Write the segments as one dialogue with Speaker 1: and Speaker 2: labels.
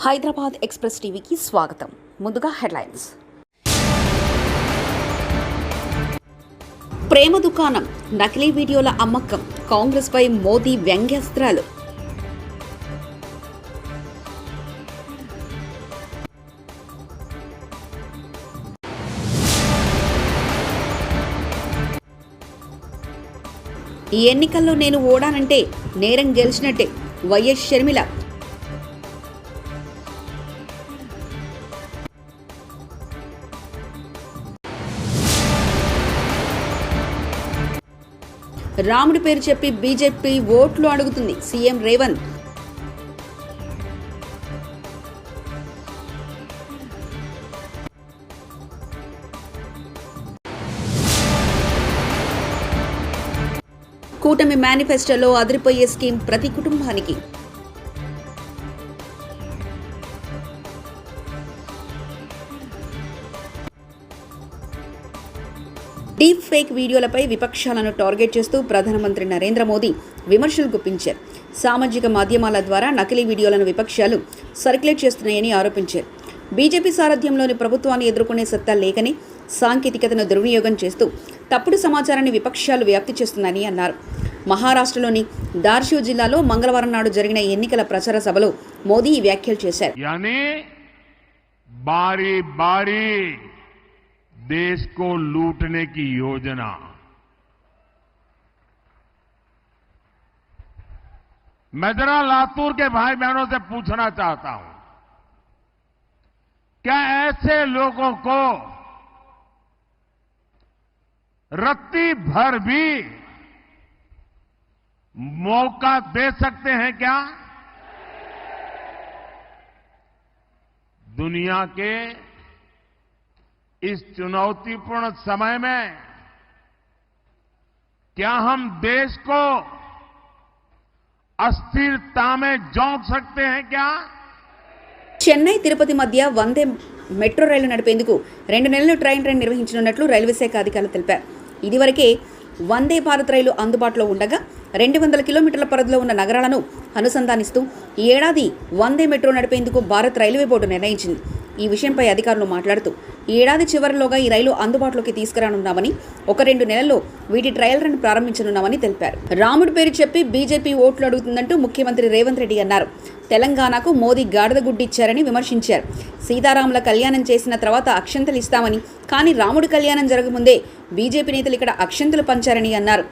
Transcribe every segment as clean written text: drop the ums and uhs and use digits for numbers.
Speaker 1: Hyderabad express టీవీకి స్వాగతం. ముందుగా హెడ్లైన్స్. ప్రేమ దుకాణం, నకిలీ వీడియోల అమ్మకం, కాంగ్రెస్పై మోదీ వ్యంగ్యాస్త్రాలు. ఈ ఎన్నికల్లో నేను ఓడానంటే నేరం గెలిచినట్టే వైఎస్ షర్మిల. రాముడి పేరు చెప్పి బీజేపీ ఓట్లు అడుగుతుంది సీఎం రేవంత్. కూటమి మేనిఫెస్టోలో అదిరిపోయే స్కీమ్ ప్రతి కుటుంబానికి. డీప్ ఫేక్ వీడియోలపై విపక్షాలను టార్గెట్ చేస్తూ ప్రధానమంత్రి నరేంద్ర మోదీ విమర్శలు గుప్పించారు. సామాజిక మాధ్యమాల ద్వారా నకిలీ వీడియోలను విపక్షాలు సర్క్యులేట్ చేస్తున్నాయని ఆరోపించారు. బీజేపీ సారథ్యంలోని ప్రభుత్వాన్ని ఎదుర్కొనే సత్తా లేకని సాంకేతికతను దుర్వినియోగం చేస్తూ తప్పుడు సమాచారాన్ని విపక్షాలు వ్యాప్తి చేస్తున్నాయని అన్నారు. మహారాష్ట్రలోని దార్షివ్ జిల్లాలో మంగళవారం నాడు జరిగిన ఎన్నికల ప్రచార సభలో మోదీ ఈ వ్యాఖ్యలు చేశారు.
Speaker 2: देश को लूटने की योजना, मैं जरा लातूर के भाई बहनों से पूछना चाहता हूं, क्या ऐसे लोगों को रत्ती भर भी मौका दे सकते हैं क्या? दुनिया के इस चुनौतीपूर्ण समय में क्या हम देश को अस्थिरता में झोंक सकते हैं क्या?
Speaker 1: చెన్నై తిరుపతి మధ్య వందే మెట్రో రైలు నడిపేందుకు 2 నెలలు ట్రైన్ నిర్వహించనున్నట్లు రైల్వే శాఖ అధికారులు తెలిపారు. ఇదివరకే వందే భారత్ రైలు అందుబాటులో ఉండగా 200 కిలోమీటర్ల పరిధిలో ఉన్న నగరాలను అనుసంధానిస్తూ ఈ ఏడాది వందే మెట్రో నడిపేందుకు భారత్ రైల్వే బోర్డు నిర్ణయించింది. ఈ విషయంపై అధికారులు మాట్లాడుతూ ఈ ఏడాది చివరిలోగా ఈ రైలు అందుబాటులోకి తీసుకురానున్నామని, 1-2 నెలల్లో వీటి ట్రయల్ రన్ ప్రారంభించనున్నామని తెలిపారు. రాముడి పేరు చెప్పి బీజేపీ ఓట్లు అడుగుతుందంటూ ముఖ్యమంత్రి రేవంత్ రెడ్డి అన్నారు. తెలంగాణకు మోదీ గాడిద గుడ్డిచ్చారని విమర్శించారు. సీతారాముల కళ్యాణం చేసిన తర్వాత అక్షంతలు ఇస్తామని, కానీ రాముడి కళ్యాణం జరగముందే బీజేపీ నేతలు ఇక్కడ అక్షంతలు పంచారని అన్నారు.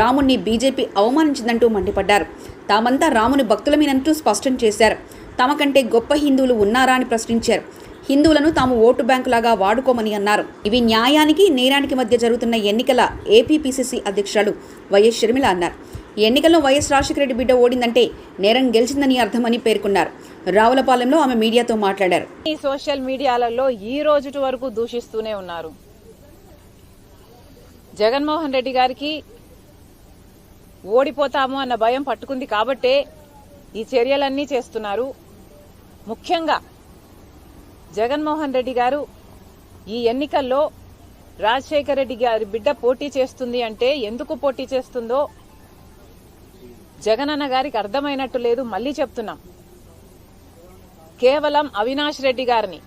Speaker 1: రాముణ్ణి బీజేపీ అవమానించిందంటూ మండిపడ్డారు. తామంతా రాముని భక్తులమేనంటూ స్పష్టం చేశారు. తమ కంటే గొప్ప హిందువులు ఉన్నారా అని ప్రశ్నించారు. హిందువులను తాము ఓటు బ్యాంకులాగా వాడుకోమని అన్నారు. ఇవి న్యాయానికి నేరానికి మధ్య జరుగుతున్న ఎన్నికల ఏపీపీసీసీ అధ్యక్షురాలు వైఎస్ షర్మిల అన్నారు. ఈ ఎన్నికల్లో వైఎస్ రాజశేఖర రెడ్డి బిడ్డ ఓడిందంటే నేరం గెలిచిందని అర్థమని పేర్కొన్నారు. రావులపాలెంలో ఆమె మీడియాతో మాట్లాడారు.
Speaker 3: ఈ సోషల్ మీడియాలలో ఈ రోజు వరకు దూషిస్తూనే ఉన్నారు. జగన్మోహన్ రెడ్డి గారికి ఓడిపోతాము అన్న భయం పట్టుకుంది కాబట్టే ఈ చర్యలన్నీ చేస్తున్నారు. ముఖ్యంగా జగన్మోహన్ రెడ్డి గారు ఈ ఎన్నికల్లో రాజశేఖర రెడ్డి గారి బిడ్డ పోటీ చేస్తుంది అంటే ఎందుకు పోటీ చేస్తుందో జగనన్న గారికి అర్థమైనట్టు లేదు. మళ్లీ చెప్తున్నాం, కేవలం అవినాష్ రెడ్డి గారిని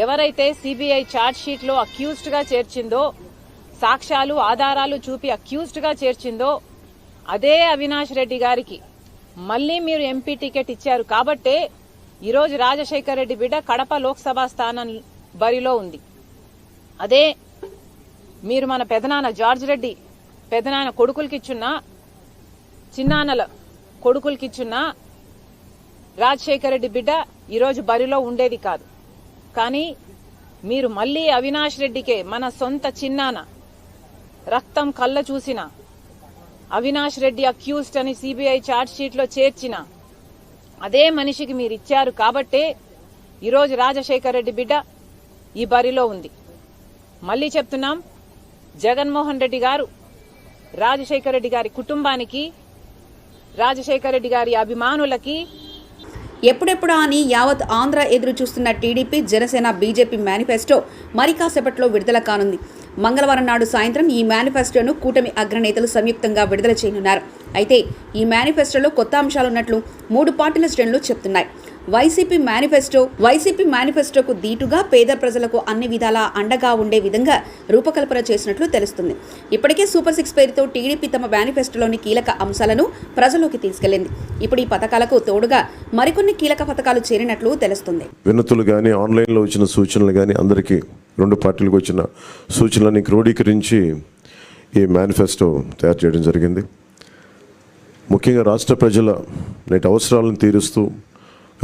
Speaker 3: ఎవరైతే సిబిఐ ఛార్జ్ షీట్ లో అక్యూజ్డ్ గా చేర్చిందో, సాక్ష్యాలు ఆధారాలు చూపి అక్యూజ్డ్ గా చేర్చిందో అదే అవినాష్ రెడ్డి గారికి మళ్లీ మీరు ఎంపీ టికెట్ ఇచ్చారు కాబట్టే ఈరోజు రాజశేఖర రెడ్డి బిడ్డ కడప లోక్సభ స్థానం బరిలో ఉంది. అదే మీరు మన పెదనాన్న జార్జ్ రెడ్డి పెదనాన్న కొడుకులకిచ్చున్నా, చిన్నాన్నల కొడుకులకిచ్చున్నా రాజశేఖర రెడ్డి బిడ్డ ఈరోజు బరిలో ఉండేది కాదు. కానీ మీరు మళ్లీ అవినాష్ రెడ్డికే, మన సొంత చిన్నాన్న రక్తం కళ్ళ చూసిన అవినాష్ రెడ్డి అక్యూజ్డ్ అని సిబిఐ ఛార్జ్ షీట్ లో చేర్చిన అదే మనిషికి మీరు ఇచ్చారు కాబట్టే ఈరోజు రాజశేఖర రెడ్డి బిడ్డ ఈ బరిలో ఉంది. మళ్లీ చెప్తున్నాం, జగన్మోహన్ రెడ్డి గారు రాజశేఖర రెడ్డి గారి కుటుంబానికి, రాజశేఖర రెడ్డి గారి అభిమానులకి
Speaker 1: ఎప్పుడెప్పుడా అని యావత్ ఆంధ్ర ఎదురు చూస్తున్న టీడీపీ, జనసేన, బీజేపీ మేనిఫెస్టో మరి కాసేపట్లో విడుదల కానుంది. మంగళవారం నాడు సాయంత్రం ఈ మేనిఫెస్టోను కూటమి అగ్రనేతలు సంయుక్తంగా విడుదల చేయనున్నారు. అయితే ఈ మేనిఫెస్టోలో కొత్త అంశాలున్నట్లు 3 పార్టీల శ్రేణులు చెప్తున్నాయి. వైసీపీ మేనిఫెస్టోకు దీటుగా పేద ప్రజలకు అన్ని విధాలా అండగా ఉండే విధంగా రూపకల్పన చేసినట్లు తెలుస్తుంది. ఇప్పటికే సూపర్ 6 పేరుతో టీడీపీ తమ మేనిఫెస్టోలోని కీలక అంశాలను ప్రజల్లోకి తీసుకెళ్లింది. ఇప్పుడు ఈ పథకాలకు తోడుగా మరికొన్ని కీలక పథకాలు చేరినట్లు తెలుస్తుంది.
Speaker 4: వినతులు కానీ ఆన్లైన్లో వచ్చిన సూచనలు కానీ అందరికీ రెండు పార్టీలకు వచ్చిన సూచనలని క్రోడీకరించి ఈ మేనిఫెస్టో తయారు చేయడం జరిగింది. ముఖ్యంగా రాష్ట్ర ప్రజల నేటి అవసరాలను తీరుస్తూ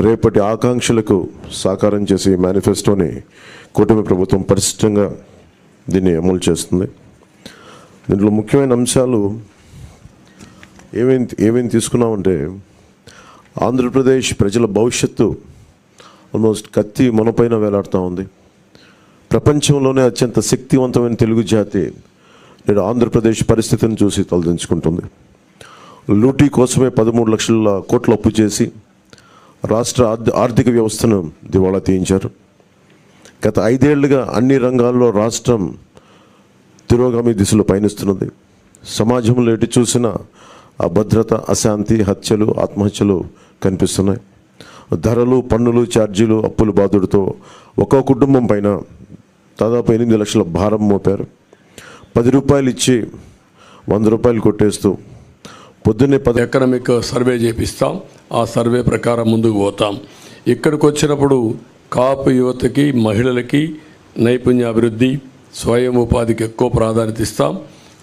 Speaker 4: రేపటి ఆకాంక్షలకు సాకారం చేసే ఈ మేనిఫెస్టోని కూటమి ప్రభుత్వం పరిశుభ్రంగా దీన్ని అమలు చేస్తుంది. దీంట్లో ముఖ్యమైన అంశాలు ఏమేమి తీసుకున్నామంటే ఆంధ్రప్రదేశ్ ప్రజల భవిష్యత్తు ఆల్మోస్ట్ కత్తి మొనపైన వేలాడుతూ ఉంది. ప్రపంచంలోనే అత్యంత శక్తివంతమైన తెలుగు జాతి నేడు ఆంధ్రప్రదేశ్ పరిస్థితిని చూసి తలదించుకుంటుంది. లూటీ కోసమే 13 లక్షల కోట్ల అప్పు చేసి రాష్ట్ర ఆర్థిక వ్యవస్థను దివాళా తీయించారు. గత 5 ఏళ్లుగా అన్ని రంగాల్లో రాష్ట్రం తిరోగామి దిశలో పయనిస్తున్నది. సమాజంలో ఎటు చూసినా అభద్రత, అశాంతి, హత్యలు, ఆత్మహత్యలు కనిపిస్తున్నాయి. ధరలు, పన్నులు, ఛార్జీలు, అప్పుల బాధుడితో ఒక్కో కుటుంబం పైన దాదాపు 8 లక్షల భారం మోపారు. 10 రూపాయలు ఇచ్చి 100 రూపాయలు కొట్టేస్తూ పొద్దున్నే
Speaker 5: ఎకనామిక్ సర్వే చేపిస్తాం. ఆ సర్వే ప్రకారం ముందుకు పోతాం. ఇక్కడికి వచ్చినప్పుడు కాపు యువతకి, మహిళలకి నైపుణ్య అభివృద్ధి, స్వయం ఉపాధికి ఎక్కువ ప్రాధాన్యత ఇస్తాం.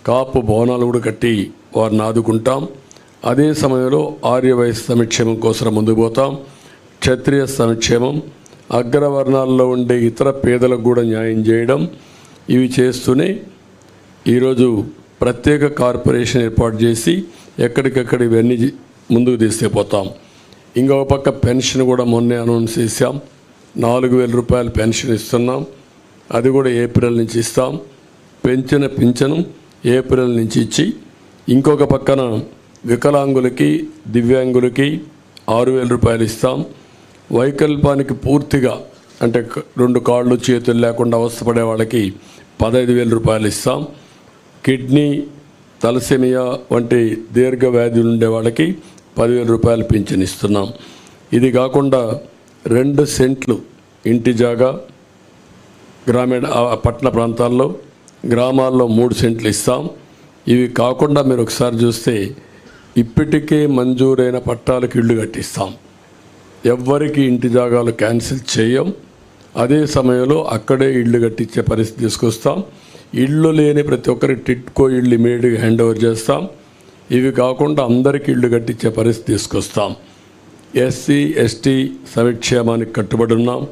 Speaker 5: కాపు భవనాలు కూడా కట్టి వారిని ఆదుకుంటాం. అదే సమయంలో ఆర్యవైశ్య సంక్షేమం కోసం ముందుకు పోతాం. క్షత్రియ సంక్షేమం, అగ్రవర్ణాల్లో ఉండే ఇతర పేదలకు కూడా న్యాయం చేయడం, ఇవి చేస్తూనే ఈరోజు ప్రత్యేక కార్పొరేషన్ ఏర్పాటు చేసి ఎక్కడికక్కడ ఇవన్నీ ముందుకు తీసుకుపోతాం. ఇంకొక పక్క పెన్షన్ కూడా మొన్నే అనౌన్స్ చేశాం. 4,000 రూపాయలు పెన్షన్ ఇస్తున్నాం. అది కూడా ఏప్రిల్ నుంచి ఇస్తాం. పెంచిన పింఛను ఏప్రిల్ నుంచి ఇచ్చి, ఇంకొక పక్కన వికలాంగులకి, దివ్యాంగులకి 6,000 రూపాయలు ఇస్తాం. వైకల్పానికి పూర్తిగా అంటే 2 కాళ్ళు చేతులు లేకుండా అవస్థపడే వాళ్ళకి 15,000 రూపాయలు ఇస్తాం. కిడ్నీ, తలసేమియా వంటి దీర్ఘ వ్యాధులు ఉండే వాళ్ళకి 10,000 రూపాయలు పింఛన్ ఇస్తున్నాం. ఇది కాకుండా 2 సెంట్లు ఇంటి జాగా గ్రామీణ పట్టణ ప్రాంతాల్లో, గ్రామాల్లో 3 సెంట్లు ఇస్తాం. ఇవి కాకుండా మీరు ఒకసారి చూస్తే ఇప్పటికే మంజూరైన పట్టాలకు ఇళ్ళు కట్టిస్తాం. ఎవ్వరికి ఇంటి జాగాలు క్యాన్సిల్ చేయం. అదే సమయంలో అక్కడే ఇళ్ళు కట్టించే పరిస్థితి తీసుకొస్తాం. ఇళ్ళు లేని ప్రతి ఒక్కరి టిట్కో ఇళ్ళు ఇమీడియట్గా హ్యాండ్ ఓవర్ చేస్తాం. ఇవి కాకుండా అందరికీ ఇళ్ళు కట్టించే పరిస్థితి తీసుకొస్తాం. ఎస్సీ ఎస్టీ సంక్షేమానికి కట్టుబడి ఉన్నాం.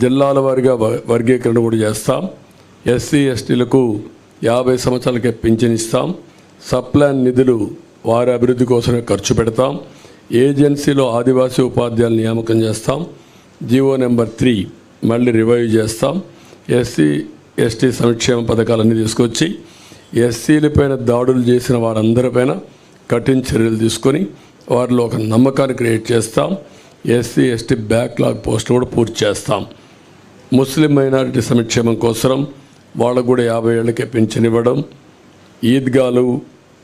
Speaker 5: జిల్లాల వారీగా వర్గీకరణ కూడా చేస్తాం. ఎస్సీ ఎస్టీలకు 50 సంవత్సరాలకే పింఛన్ ఇస్తాం. సప్లాన్ నిధులు వారి అభివృద్ధి కోసమే ఖర్చు పెడతాం. ఏజెన్సీలో ఆదివాసీ ఉపాధ్యాయులు నియామకం చేస్తాం. జీవో నెంబర్ 3 మళ్ళీ రివైవ్ చేస్తాం. ఎస్సీ ఎస్టీ సంక్షేమ పథకాలన్నీ తీసుకొచ్చి ఎస్సీలపైన దాడులు చేసిన వారందరిపైన కఠిన చర్యలు తీసుకొని వారిలో ఒక నమ్మకాన్ని క్రియేట్ చేస్తాం. ఎస్సీ ఎస్టీ బ్యాక్లాగ్ పోస్టులు కూడా పూర్తి చేస్తాం. ముస్లిం మైనారిటీ సంక్షేమం కోసం వాళ్ళకు కూడా 50 ఏళ్ళకే పెన్షన్ ఇవ్వడం, ఈద్గాలు,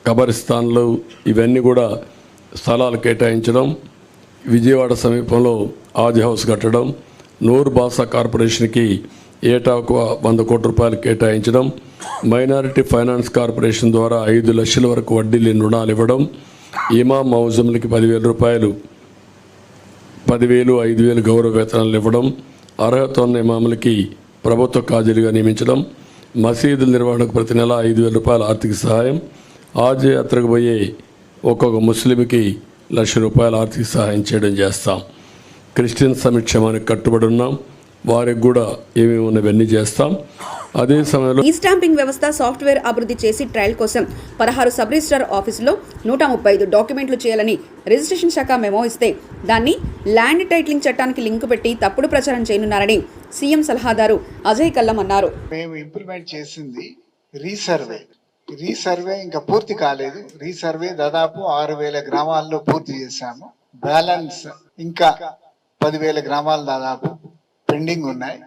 Speaker 5: కబరిస్తాన్లు ఇవన్నీ కూడా స్థలాలు కేటాయించడం, విజయవాడ సమీపంలో ఆది హౌస్ కట్టడం, నూర్ బాసా కార్పొరేషన్కి ఏటా 100 కోట్ల రూపాయలు కేటాయించడం, మైనారిటీ ఫైనాన్స్ కార్పొరేషన్ ద్వారా 5 లక్షల వరకు వడ్డీ లేని రుణాలు ఇవ్వడం, ఇమాం మౌజంలకి 10,000 రూపాయలు, 10,000, 5,000 గౌరవ వేతనాలు ఇవ్వడం, అర్హత ఉన్న ఇమాములకి ప్రభుత్వ కాజీలుగా నియమించడం, మసీదుల నిర్వహణకు ప్రతి నెల 5,000 రూపాయల ఆర్థిక సహాయం, ఆజ్ యాత్రకు పోయే ఒక్కొక్క ముస్లింకి 1,00,000 రూపాయల ఆర్థిక సహాయం చేయడం చేస్తాం. క్రిస్టియన్ సంక్షేమానికి కట్టుబడి ఉన్నాం. వారికి కూడా ఏమేమి ఉన్నవన్నీ చేస్తాం. అదే సమయంలో
Speaker 1: ఈ స్టాంపింగ్ వ్యవస్థ సాఫ్ట్వేర్ అభివృద్ధి చేసి ట్రయల్ కోసం 16 సబ్ రిజిస్ట్రార్ ఆఫీసులో 135 డాక్యుమెంట్లు చేయాలని రిజిస్ట్రేషన్ శాఖ మెమో ఇస్తే దాన్ని ల్యాండ్ టైటిలింగ్ చట్టానికి లింకు పెట్టి తప్పుడు ప్రచారం చేయనున్నారని సీఎం సలహాదారు అజయ్ కల్లం అన్నారు.
Speaker 6: మేము ఇంప్లిమెంట్ చేసింది రీసర్వే ఇంకా పూర్తి కాలేదు. రీసర్వే దాదాపు 6,000 గ్రామాల్లో పూర్తి చేశాము. బ్యాలెన్స్ ఇంకా 10,000 గ్రామాలు దాదాపు పెండింగ్ ఉన్నాయి.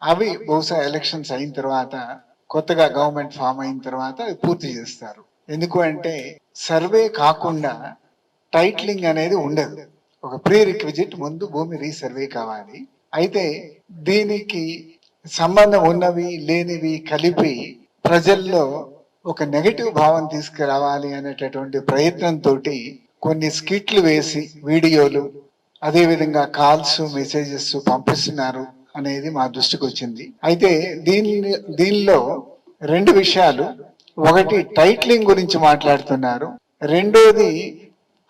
Speaker 6: అవి బహుశా ఎలక్షన్స్ అయిన తర్వాత, కొత్తగా గవర్నమెంట్ ఫామ్ అయిన తర్వాత అవి పూర్తి చేస్తారు. ఎందుకు అంటే సర్వే కాకుండా టైటిలింగ్ అనేది ఉండదు. ఒక ప్రీ రిక్విజిట్ ముందు భూమి రీసర్వే కావాలి. అయితే దీనికి సంబంధం ఉన్నవి లేనివి కలిపి ప్రజల్లో ఒక నెగటివ్ భావం తీసుకురావాలి అనేటటువంటి ప్రయత్నంతో కొన్ని స్కిట్లు వేసి వీడియోలు అదేవిధంగా కాల్స్ మెసేజెస్ పంపిస్తున్నారు అనేది మా దృష్టికి వచ్చింది. అయితే దీనిలో రెండు విషయాలు, ఒకటి టైటిలింగ్ గురించి మాట్లాడుతున్నారు, రెండోది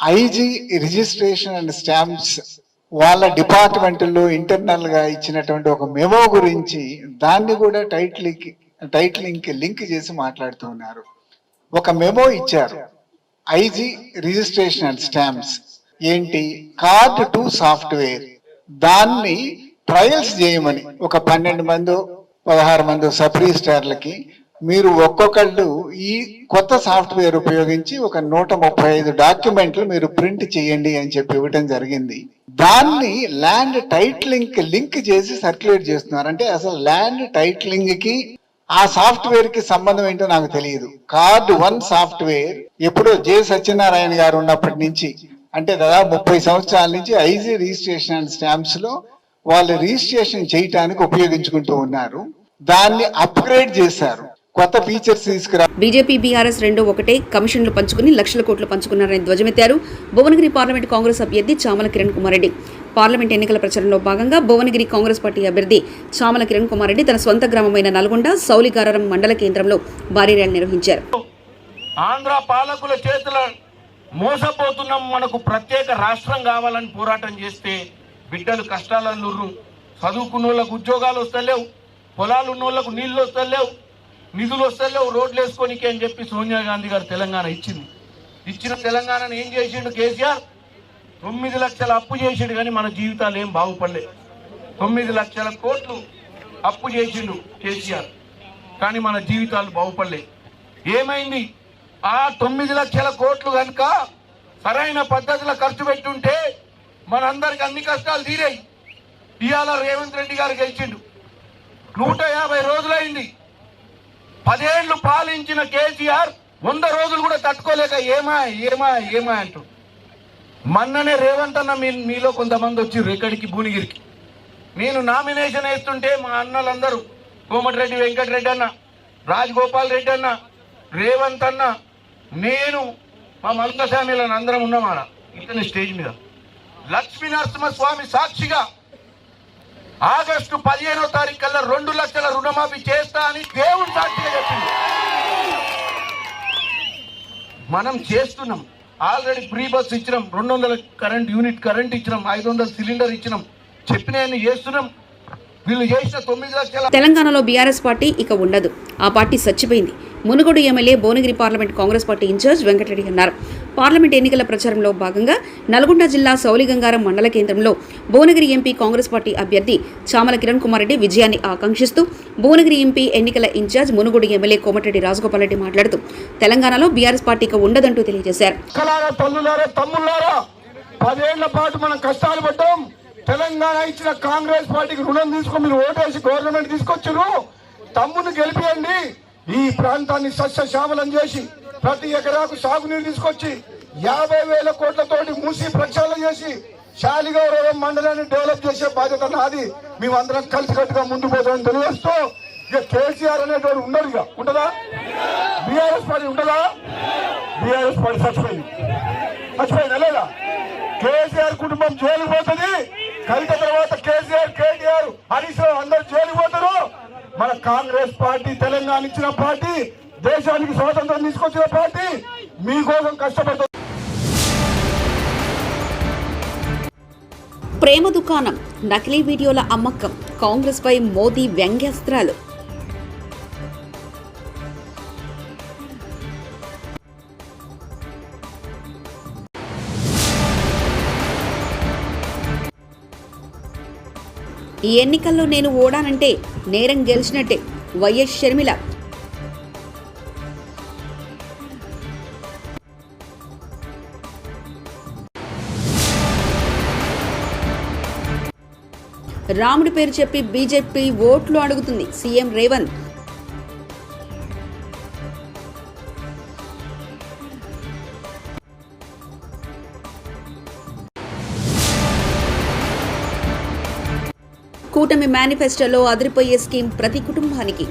Speaker 6: ఐజీ రిజిస్ట్రేషన్ అండ్ స్టాంప్స్ వాళ్ళ డిపార్ట్మెంట్లో ఇంటర్నల్ గా ఇచ్చినటువంటి ఒక మెమో గురించి దాన్ని కూడా టైటిలింగ్ లింక్ చేసి మాట్లాడుతున్నారు. ఒక మెమో ఇచ్చారు, ఐజీ రిజిస్ట్రేషన్ అండ్ స్టాంప్స్ ఏంటి, కార్డ్ టు సాఫ్ట్వేర్, దాన్ని ట్రయల్స్ చేయమని ఒక 12 మందో 16 మందో సబ్ రిజిస్ట్రార్లకి మీరు ఒక్కొక్కళ్ళు ఈ కొత్త సాఫ్ట్వేర్ ఉపయోగించి ఒక 135 డాక్యుమెంట్లు మీరు ప్రింట్ చేయండి అని చెప్పి ఇవ్వటం జరిగింది. దాన్ని ల్యాండ్ టైటిలింగ్ లింక్ చేసి సర్క్యులేట్ చేస్తున్నారు. అంటే అసలు ల్యాండ్ టైటిలింగ్ కి ఆ సాఫ్ట్వేర్ కి సంబంధం ఏంటో నాకు తెలియదు. కార్డ్ 1 సాఫ్ట్వేర్ ఎప్పుడో జె సత్యనారాయణ గారు ఉన్నప్పటి నుంచి, అంటే దాదాపు 30 సంవత్సరాల నుంచి ఐజీ రిజిస్ట్రేషన్ అండ్ స్టాంప్స్ లో వాళ్ళు రిజిస్ట్రేషన్ చేయటానికి ఉపయోగించుకుంటూ ఉన్నారు. దాన్ని అప్గ్రేడ్ చేశారు, కొత్త ఫీచర్స్ తీసుకురా.
Speaker 1: బీజేపీ బీఆర్ఎస్ రెండో ఒకటే, కమిషన్లు పంచుకుని లక్షల కోట్లు పంచుకున్నారని ధ్వజమెత్తారు భువనగిరి పార్లమెంట్ కాంగ్రెస్ అభ్యర్థి చామల కిరణ్ కుమార్ రెడ్డి. పార్లమెంట్ ఎన్నికల ప్రచారంలో భాగంగా భువనగిరి కాంగ్రెస్ పార్టీ అభ్యర్థి చామల కిరణ్ కుమార్ రెడ్డి తన సొంత గ్రామమైన నల్గొండ సౌలిగారం మండల కేంద్రంలో భారీ ర్యాలీ నిర్వహించారు.
Speaker 7: ఆంధ్ర పాలకుల చేతుల మోసపోతున్నాం, మనకు ప్రత్యేక రాష్ట్రం కావాలని పోరాటం చేస్తే బిడ్డలు కష్టాలను, చదువుకున్న వాళ్ళకు ఉద్యోగాలు వస్తలేవు, పొలాలు ఉన్న వాళ్ళకు నీళ్లు వస్తలేవు, నిధులు వస్తలేవు, రోడ్లు వేసుకోనికి అని చెప్పి సోనియా గాంధీ గారు తెలంగాణ ఇచ్చిన తెలంగాణను ఏం చేసిండు కేసీఆర్? 9 లక్షల అప్పు చేసిండు, కానీ మన జీవితాలు ఏం బాగుపడలేదు. 9 లక్షల కోట్లు అప్పు చేసిండు కేసీఆర్, కానీ మన జీవితాలు బాగుపడలేదు. ఏమైంది? ఆ 9 లక్షల కోట్లు కనుక సరైన పద్ధతిలో ఖర్చు పెట్టుంటే మనందరికి అన్ని కష్టాలు తీరాయి. ఇవాళ రేవంత్ రెడ్డి గారు గెలిచిండు, 150 రోజులైంది. 10 ఏళ్లు పాలించిన కేసీఆర్ 100 రోజులు కూడా తట్టుకోలేక ఏమా అంటూ మొన్ననే రేవంత్ అన్న మీలో కొంతమంది వచ్చి ఎక్కడికి భువనగిరికి నేను నామినేషన్ వేస్తుంటే మా అన్నలందరూ కోమటిరెడ్డి వెంకటరెడ్డి అన్న, రాజగోపాల్ రెడ్డి అన్న, రేవంత్ అన్న, నేను మా మల్కసామిలను అందరం ఉన్నామాడ ఇతని స్టేజ్ మీద లక్ష్మీ నరసింహస్వామి సాక్షిగా ఆగస్టు 15వ తారీఖు కల్లా 2 లక్షల రుణమాఫీ చేస్తా అని దేవుడు సాక్షిగా చెప్పింది. మనం చేస్తున్నాం. ఆల్రెడీ ఫ్రీ బస్ ఇచ్చినాం, 200 యూనిట్ కరెంట్ ఇచ్చినాం, 500 సిలిండర్ ఇచ్చినాం, చెప్పిన చేస్తున్నాం. వీళ్ళు చేసిన 9 లక్షల.
Speaker 1: తెలంగాణలో బీఆర్ఎస్ పార్టీ ఇక ఉండదు, ఆ పార్టీ చచ్చిపోయింది. Munugode MLA Bhuvanagiri parliament Congress party in-charge Venkat Reddy అన్నారు. పార్లమెంట్ ఎన్నికల ప్రచారంలో భాగంగా నల్గొండ జిల్లా సౌలిగంగారం మండల కేంద్రంలో భువనగిరి ఎంపీ కాంగ్రెస్ పార్టీ అభ్యర్థి చామల కిరణ్ కుమార్ రెడ్డి విజయాన్ని ఆకాంక్షిస్తూ భువనగిరి ఎంపీ ఎన్నికల ఇన్ఛార్జ్ మునుగోడు ఎమ్మెల్యే కోమటిరెడ్డి రాజగోపాల్ రెడ్డి మాట్లాడుతూ తెలంగాణలో బీఆర్ఎస్ పార్టీ ఇక ఉండదంటూ తెలియజేశారు.
Speaker 7: 10 ఏళ్ల పాటు మనం కష్టాలు పడ్డాం. తెలంగాణ ఇచ్చిన కాంగ్రెస్ పార్టీకి రుణం తీసుకొని మీరు ఓటేసి గవర్నమెంట్ తీసుకొచ్చారు. తమ్ముని గెలిపియండి. ఈ ప్రాంతాన్ని సస్యశ్యామలం చేసి ప్రతి ఎకరాకు సాగునీరు తీసుకొచ్చి 50,000 కోట్లతోటి మూసి ప్రక్షాళన చేసి శాలిగౌరవం మండలాన్ని డెవలప్ చేసే బాధ్యత నాది. మేమందరం కలిసికట్టుగా ముందు పోతామని తెలియజేస్తూ, ఇక కేసీఆర్ అనేటువంటి ఉండరు, ఇక ఉంటుందా? బీఆర్ఎస్ పార్టీ ఉంటుందా? బీఆర్ఎస్ పార్టీ చచ్చిపోయిందా లేదా? కేసీఆర్ కుటుంబం జైలుకు పోతుంది. కలిత తర్వాత కేసీఆర్, కేటీఆర్, హరీష్ రావు అందరు జైలుకు పోతారు. మన కాంగ్రెస్ పార్టీ తెలంగాణ ఇచ్చిన పార్టీ, దేశానికి స్వాతంత్రం తీసుకొచ్చిన పార్టీ, మీకోసం కష్టపడుతుంది.
Speaker 1: ప్రేమ దుకాణం, నకిలీ వీడియోల అమ్మకం, కాంగ్రెస్ పై మోదీ వ్యంగ్యాస్త్రాలు. ఈ ఎన్నికల్లో నేను ఓడానంటే నేరం గెలిచినట్టే వైఎస్ షర్మిల. రాముడి పేరు చెప్పి బీజేపీ ఓట్లు అడుగుతుంది సీఎం రేవంత్. కూటమి మేనిఫెస్టోలో అదిరిపోయే స్కీమ్ ప్రతి కుటుంబానికి.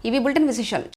Speaker 1: ఇవి బులెటిన్ విశేషాలు.